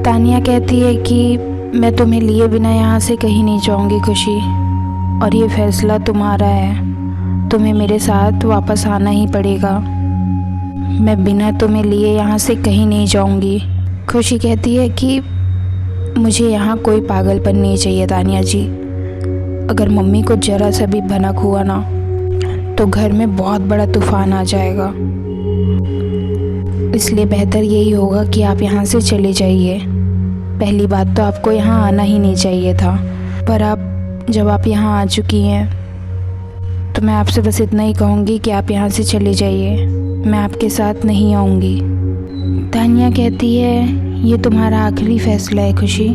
तानिया कहती है कि मैं तुम्हें लिए बिना यहाँ से कहीं नहीं जाऊँगी खुशी, और ये फ़ैसला तुम्हारा है, तुम्हें मेरे साथ वापस आना ही पड़ेगा। मैं बिना तुम्हें लिए यहाँ से कहीं नहीं जाऊँगी। खुशी कहती है कि मुझे यहाँ कोई पागलपन नहीं चाहिए तानिया जी। अगर मम्मी को ज़रा सा भी भनक हुआ ना तो घर में बहुत बड़ा तूफ़ान आ जाएगा, इसलिए बेहतर यही होगा कि आप यहाँ से चले जाइए। पहली बात तो आपको यहाँ आना ही नहीं चाहिए था, पर जब आप यहाँ आ चुकी हैं तो मैं आपसे बस इतना ही कहूँगी कि आप यहाँ से चले जाइए, मैं आपके साथ नहीं आऊँगी। तानिया कहती है ये तुम्हारा आखिरी फ़ैसला है खुशी।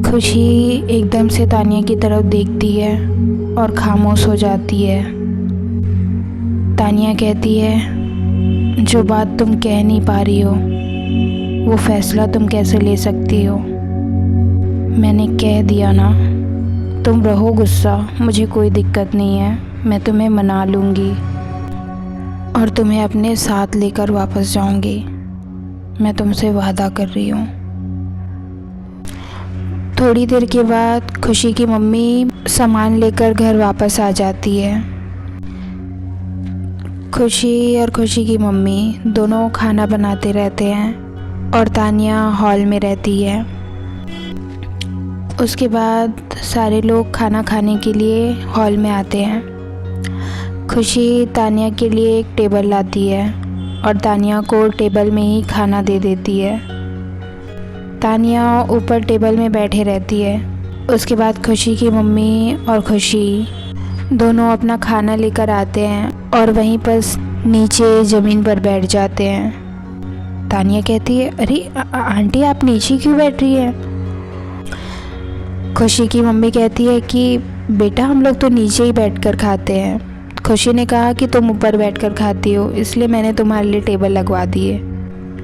खुशी एकदम से तानिया की तरफ देखती है और खामोश हो जाती है। तानिया कहती है जो बात तुम कह नहीं पा रही हो वो फ़ैसला तुम कैसे ले सकती हो। मैंने कह दिया ना, तुम रहो गुस्सा, मुझे कोई दिक्कत नहीं है, मैं तुम्हें मना लूँगी और तुम्हें अपने साथ लेकर वापस जाऊँगी। मैं तुमसे वादा कर रही हूँ। थोड़ी देर के बाद खुशी की मम्मी सामान लेकर घर वापस आ जाती है। खुशी और खुशी की मम्मी दोनों खाना बनाते रहते हैं और तानिया हॉल में रहती है। उसके बाद सारे लोग खाना खाने के लिए हॉल में आते हैं। खुशी तानिया के लिए एक टेबल लाती है और तानिया को टेबल में ही खाना दे देती है। तानिया ऊपर टेबल में बैठे रहती है। उसके बाद खुशी की मम्मी और खुशी दोनों अपना खाना लेकर आते हैं और वहीं पर नीचे ज़मीन पर बैठ जाते हैं। तानिया कहती है अरे आंटी आप नीचे क्यों बैठ रही हैं? खुशी की मम्मी कहती है कि बेटा हम लोग तो नीचे ही बैठकर खाते हैं। खुशी ने कहा कि तुम ऊपर बैठकर खाती हो, इसलिए मैंने तुम्हारे लिए टेबल लगवा दी है।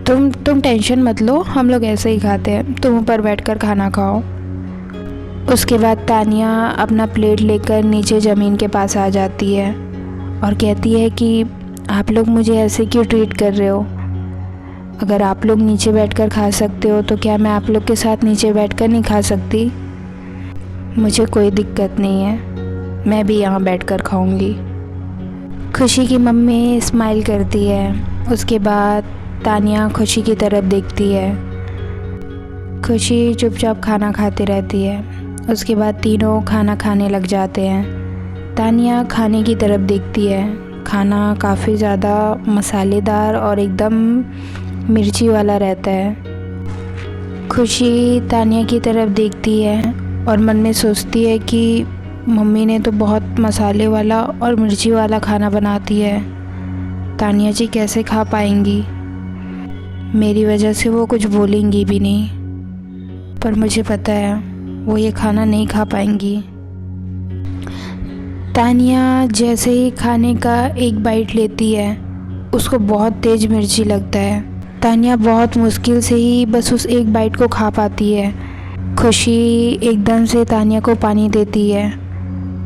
तुम टेंशन मत लो, हम लोग ऐसे ही खाते हैं, तुम ऊपर बैठकर खाना खाओ। उसके बाद तानिया अपना प्लेट लेकर नीचे ज़मीन के पास आ जाती है और कहती है कि आप लोग मुझे ऐसे क्यों ट्रीट कर रहे हो? अगर आप लोग नीचे बैठकर खा सकते हो तो क्या मैं आप लोग के साथ नीचे बैठकर नहीं खा सकती? मुझे कोई दिक्कत नहीं है, मैं भी यहाँ बैठकर खाऊंगी। खुशी की मम्मी स्माइल करती है। उसके बाद तानिया खुशी की तरफ देखती है। खुशी चुपचाप खाना खाती रहती है। उसके बाद तीनों खाना खाने लग जाते हैं। तानिया खाने की तरफ देखती है। खाना काफ़ी ज़्यादा मसालेदार और एकदम मिर्ची वाला रहता है। खुशी तानिया की तरफ देखती है और मन में सोचती है कि मम्मी ने तो बहुत मसाले वाला और मिर्ची वाला खाना बनाती है, तानिया जी कैसे खा पाएंगी? मेरी वजह से वो कुछ बोलेंगी भी नहीं, पर मुझे पता है वो ये खाना नहीं खा पाएंगी। तानिया जैसे ही खाने का एक बाइट लेती है उसको बहुत तेज़ मिर्ची लगता है। तानिया बहुत मुश्किल से ही बस उस एक बाइट को खा पाती है। खुशी एकदम से तानिया को पानी देती है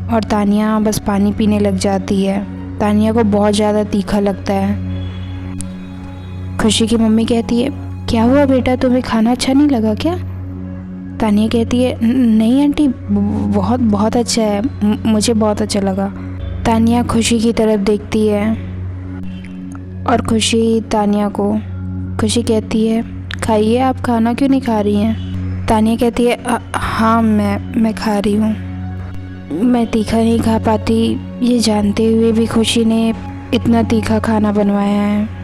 और तानिया बस पानी पीने लग जाती है। तानिया को बहुत ज़्यादा तीखा लगता है। खुशी की मम्मी कहती है क्या हुआ बेटा, तुम्हें खाना अच्छा नहीं लगा क्या? तानिया कहती है नहीं आंटी, बहुत बहुत अच्छा है, मुझे बहुत अच्छा लगा। तानिया खुशी की तरफ देखती है और खुशी तानिया को खुशी कहती है खाइए, आप खाना क्यों नहीं खा रही हैं? तानिया कहती है हाँ मैं खा रही हूँ। मैं तीखा नहीं खा पाती, ये जानते हुए भी खुशी ने इतना तीखा खाना बनवाया है।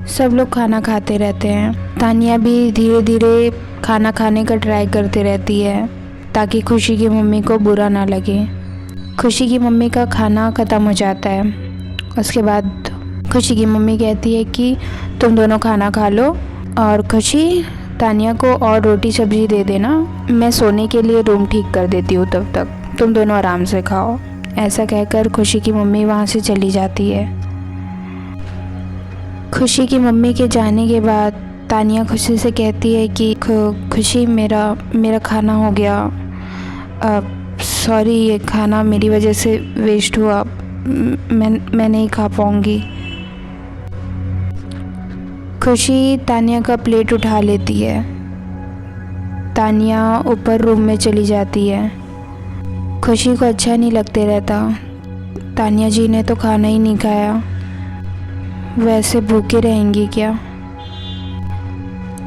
सब लोग खाना खाते रहते हैं। तानिया भी धीरे धीरे खाना खाने का ट्राई करती रहती है ताकि खुशी की मम्मी को बुरा ना लगे। खुशी की मम्मी का खाना ख़त्म हो जाता है। उसके बाद खुशी की मम्मी कहती है कि तुम दोनों खाना खा लो और खुशी तानिया को और रोटी सब्ज़ी दे देना, मैं सोने के लिए रूम ठीक कर देती हूँ, तब तक तुम दोनों आराम से खाओ। ऐसा कहकर खुशी की मम्मी वहाँ से चली जाती है। खुशी की मम्मी के जाने के बाद तानिया खुशी से कहती है कि खुशी मेरा खाना हो गया, सॉरी ये खाना मेरी वजह से वेस्ट हुआ, मैं नहीं खा पाऊँगी। खुशी तानिया का प्लेट उठा लेती है। तानिया ऊपर रूम में चली जाती है। खुशी को अच्छा नहीं लगते रहता। तानिया जी ने तो खाना ही नहीं खाया, वैसे भूखे रहेंगी क्या।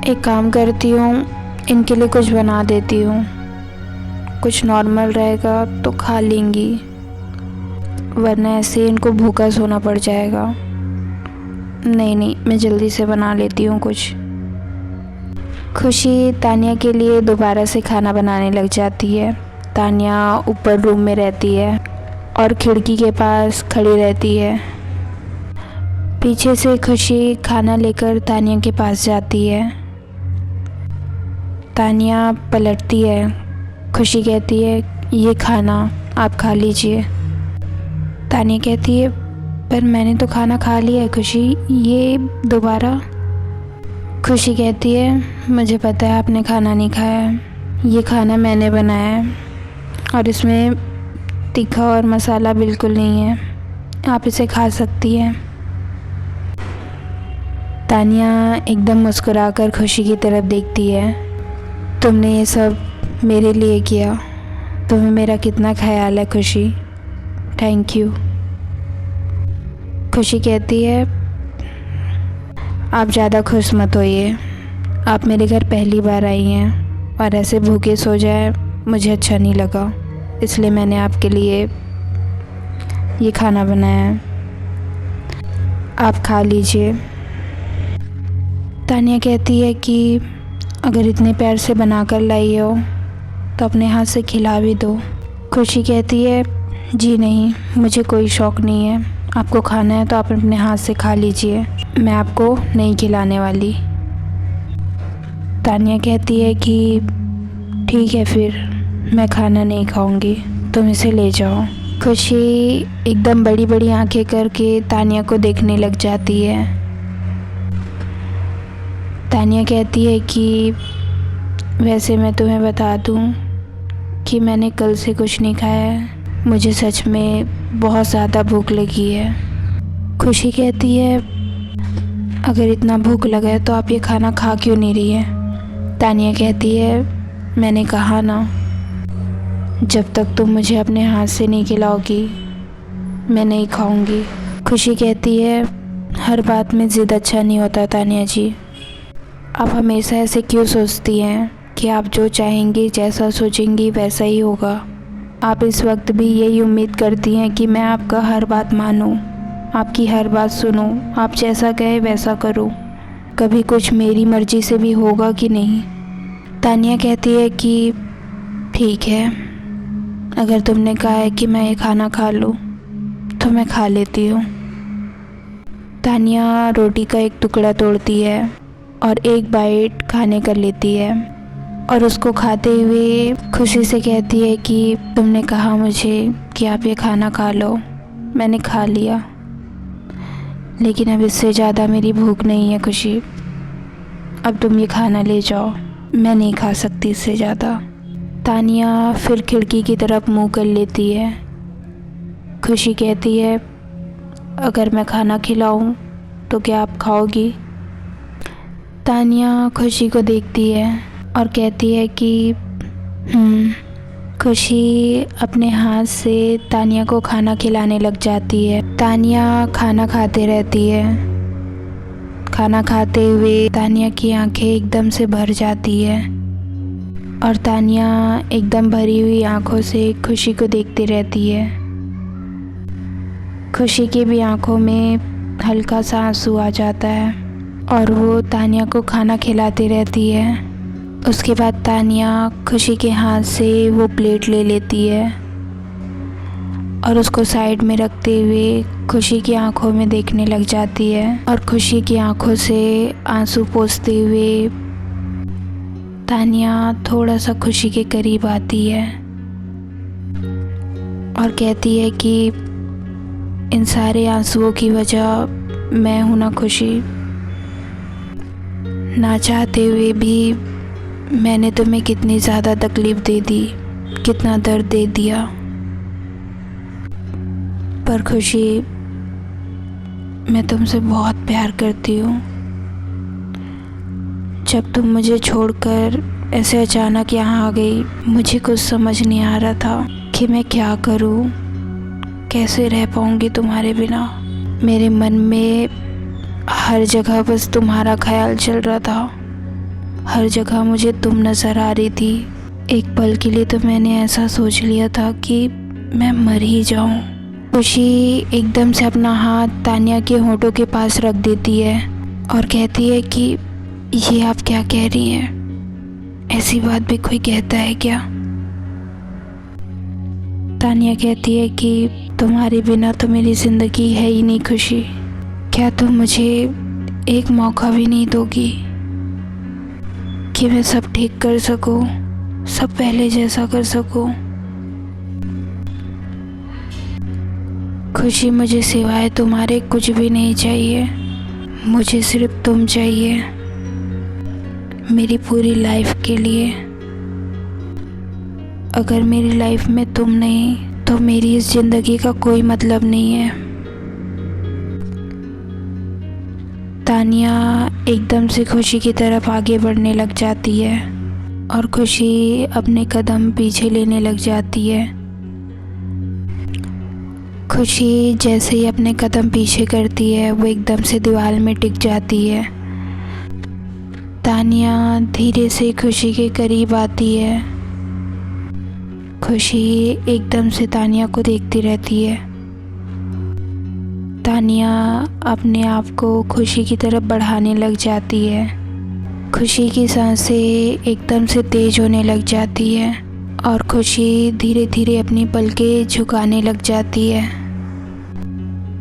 एक काम करती हूँ, इनके लिए कुछ बना देती हूँ, कुछ नॉर्मल रहेगा तो खा लेंगी, वरना ऐसे इनको भूखा सोना पड़ जाएगा। नहीं, मैं जल्दी से बना लेती हूँ कुछ। खुशी तानिया के लिए दोबारा से खाना बनाने लग जाती है। तानिया ऊपर रूम में रहती है और खिड़की के पास खड़ी रहती है। पीछे से खुशी खाना लेकर तानिया के पास जाती है। तानिया पलटती है। खुशी कहती है, ये खाना आप खा लीजिए। तानिया कहती है, पर मैंने तो खाना खा लिया है खुशी, ये दोबारा। खुशी कहती है, मुझे पता है आपने खाना नहीं खाया है, ये खाना मैंने बनाया है और इसमें तीखा और मसाला बिल्कुल नहीं है, आप इसे खा सकती हैं। तानिया एकदम मुस्कुराकर खुशी की तरफ देखती है। तुमने ये सब मेरे लिए किया, तुम्हें मेरा कितना ख्याल है खुशी, थैंक यू। खुशी कहती है, आप ज़्यादा खुश मत होइए, आप मेरे घर पहली बार आई हैं और ऐसे भूखे सो जाए मुझे अच्छा नहीं लगा, इसलिए मैंने आपके लिए ये खाना बनाया है, आप खा लीजिए। तानिया कहती है कि अगर इतने प्यार से बना कर लाई हो तो अपने हाथ से खिला भी दो। खुशी कहती है, जी नहीं, मुझे कोई शौक़ नहीं है, आपको खाना है तो आप अपने हाथ से खा लीजिए, मैं आपको नहीं खिलाने वाली। तानिया कहती है कि ठीक है फिर, मैं खाना नहीं खाऊंगी, तुम इसे ले जाओ। खुशी एकदम बड़ी बड़ी आंखें करके तानिया को देखने लग जाती है। तानिया कहती है कि वैसे मैं तुम्हें बता दूं कि मैंने कल से कुछ नहीं खाया है, मुझे सच में बहुत ज़्यादा भूख लगी है। खुशी कहती है, अगर इतना भूख लगा है तो आप ये खाना खा क्यों नहीं रही है। तानिया कहती है, मैंने कहा ना, जब तक तुम मुझे अपने हाथ से नहीं खिलाओगी मैं नहीं खाऊंगी। खुशी कहती है, हर बात में ज़िद अच्छा नहीं होता तानिया जी, आप हमेशा ऐसे क्यों सोचती हैं कि आप जो चाहेंगी, जैसा सोचेंगी वैसा ही होगा। आप इस वक्त भी यही उम्मीद करती हैं कि मैं आपका हर बात मानूं, आपकी हर बात सुनूं, आप जैसा कहे वैसा करूं। कभी कुछ मेरी मर्ज़ी से भी होगा कि नहीं। तानिया कहती है कि ठीक है, अगर तुमने कहा है कि मैं ये खाना खा लूं तो मैं खा लेती हूँ। तानिया रोटी का एक टुकड़ा तोड़ती है और एक बाइट खाने कर लेती है और उसको खाते हुए खुशी से कहती है कि तुमने कहा मुझे कि आप ये खाना खा लो, मैंने खा लिया, लेकिन अब इससे ज़्यादा मेरी भूख नहीं है खुशी, अब तुम ये खाना ले जाओ, मैं नहीं खा सकती इससे ज़्यादा। तानिया फिर खिड़की की तरफ मुँह कर लेती है। खुशी कहती है, अगर मैं खाना खिलाऊं तो क्या आप खाओगी। तानिया खुशी को देखती है और कहती है कि खुशी अपने हाथ से तानिया को खाना खिलाने लग जाती है। तानिया खाना खाते रहती है। खाना खाते हुए तानिया की आंखें एकदम से भर जाती है और तानिया एकदम भरी हुई आंखों से खुशी को देखती रहती है। खुशी की भी आंखों में हल्का सा आंसू आ जाता है और वो तानिया को खाना खिलाती रहती है। उसके बाद तानिया खुशी के हाथ से वो प्लेट ले लेती है और उसको साइड में रखते हुए खुशी की आंखों में देखने लग जाती है और खुशी की आंखों से आंसू पोंछते हुए तानिया थोड़ा सा खुशी के करीब आती है और कहती है कि इन सारे आंसुओं की वजह मैं हूँ ना खुशी, ना चाहते हुए भी मैंने तुम्हें कितनी ज़्यादा तकलीफ़ दे दी, कितना दर्द दे दिया, पर खुशी मैं तुमसे बहुत प्यार करती हूँ, जब तुम मुझे छोड़कर ऐसे अचानक यहाँ आ गई, मुझे कुछ समझ नहीं आ रहा था कि मैं क्या करूँ, कैसे रह पाऊँगी तुम्हारे बिना। मेरे मन में हर जगह बस तुम्हारा ख्याल चल रहा था, हर जगह मुझे तुम नज़र आ रही थी। एक पल के लिए तो मैंने ऐसा सोच लिया था कि मैं मर ही जाऊं। खुशी एकदम से अपना हाथ तानिया के होठों के पास रख देती है और कहती है कि ये आप क्या कह रही हैं, ऐसी बात भी कोई कहता है क्या? तानिया कहती है कि तुम्हारे बिना तो मेरी ज़िंदगी है ही नहीं खुशी। क्या तुम मुझे एक मौका भी नहीं दोगी कि मैं सब ठीक कर सकूं, सब पहले जैसा कर सकूं? खुशी, मुझे सिवाय तुम्हारे कुछ भी नहीं चाहिए, मुझे सिर्फ तुम चाहिए मेरी पूरी लाइफ के लिए। अगर मेरी लाइफ में तुम नहीं तो मेरी इस ज़िंदगी का कोई मतलब नहीं है। तानिया एकदम से खुशी की तरफ आगे बढ़ने लग जाती है और खुशी अपने कदम पीछे लेने लग जाती है। खुशी जैसे ही अपने कदम पीछे करती है वो एकदम से दीवार में टिक जाती है। तानिया धीरे से खुशी के करीब आती है। खुशी एकदम से तानिया को देखती रहती है। तानिया अपने आप को खुशी की तरफ बढ़ाने लग जाती है। खुशी की सांसें एकदम से तेज होने लग जाती है और खुशी धीरे धीरे अपनी पलकें झुकाने लग जाती है।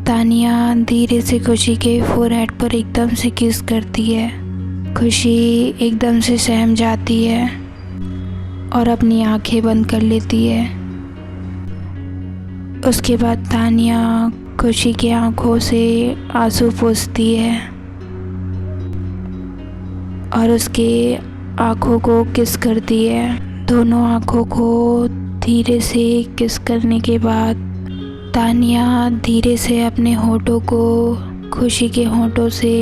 तानिया धीरे से खुशी के फोरहेड पर एकदम से किस करती है। खुशी एकदम से सहम जाती है और अपनी आंखें बंद कर लेती है। उसके बाद तानिया खुशी की आंखों से आंसू पोंछती है और उसके आंखों को किस करती है। दोनों आंखों को धीरे से किस करने के बाद तानिया धीरे से अपने होठों को खुशी के होठों से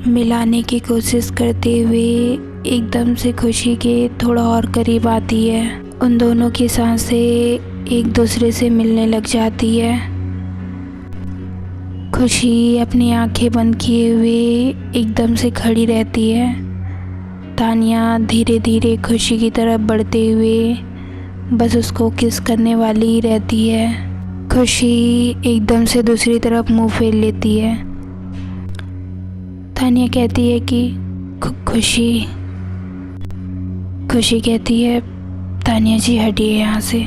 मिलाने की कोशिश करते हुए एकदम से खुशी के थोड़ा और करीब आती है। उन दोनों की सांसें एक दूसरे से मिलने लग जाती है। खुशी अपनी आंखें बंद किए हुए एकदम से खड़ी रहती है। तानिया धीरे धीरे खुशी की तरफ बढ़ते हुए बस उसको किस करने वाली ही रहती है। खुशी एकदम से दूसरी तरफ मुंह फेर लेती है। तानिया कहती है कि खुशी। खुशी कहती है, तानिया जी हटिए यहाँ से,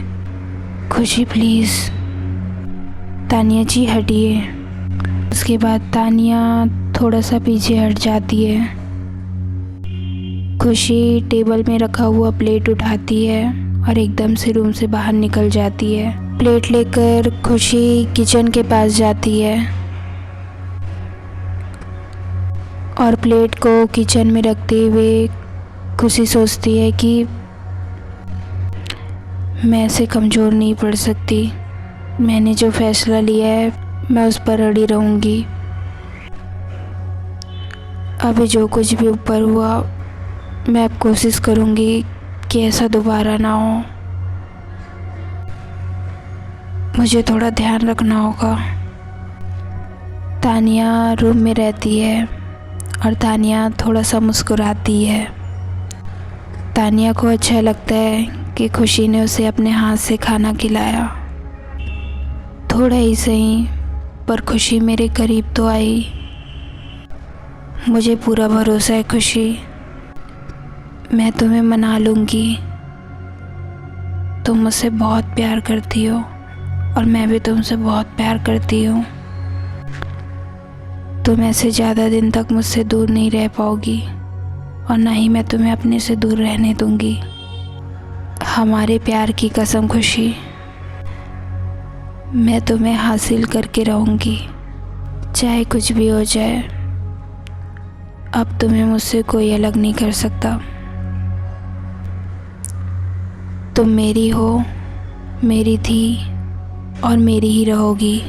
खुशी प्लीज़, तानिया जी हटिए। उसके बाद तानिया थोड़ा सा पीछे हट जाती है। खुशी टेबल में रखा हुआ प्लेट उठाती है और एकदम से रूम से बाहर निकल जाती है। प्लेट लेकर खुशी किचन के पास जाती है और प्लेट को किचन में रखते हुए खुशी सोचती है कि मैं ऐसे कमज़ोर नहीं पड़ सकती। मैंने जो फैसला लिया है मैं उस पर अड़ी रहूँगी। अभी जो कुछ भी ऊपर हुआ मैं अब कोशिश करूँगी कि ऐसा दोबारा ना हो। मुझे थोड़ा ध्यान रखना होगा। तानिया रूम में रहती है और तानिया थोड़ा सा मुस्कुराती है। तानिया को अच्छा लगता है कि खुशी ने उसे अपने हाथ से खाना खिलाया। थोड़ा ही सही पर खुशी मेरे करीब तो आई। मुझे पूरा भरोसा है खुशी, मैं तुम्हें मना लूँगी। तुम मुझसे बहुत प्यार करती हो और मैं भी तुमसे बहुत प्यार करती हूँ। तुम ऐसे ज़्यादा दिन तक मुझसे दूर नहीं रह पाओगी और ना ही मैं तुम्हें अपने से दूर रहने दूँगी। हमारे प्यार की कसम खुशी, मैं तुम्हें हासिल करके रहूँगी चाहे कुछ भी हो जाए। अब तुम्हें मुझसे कोई अलग नहीं कर सकता। तुम मेरी हो, मेरी थी और मेरी ही रहोगी।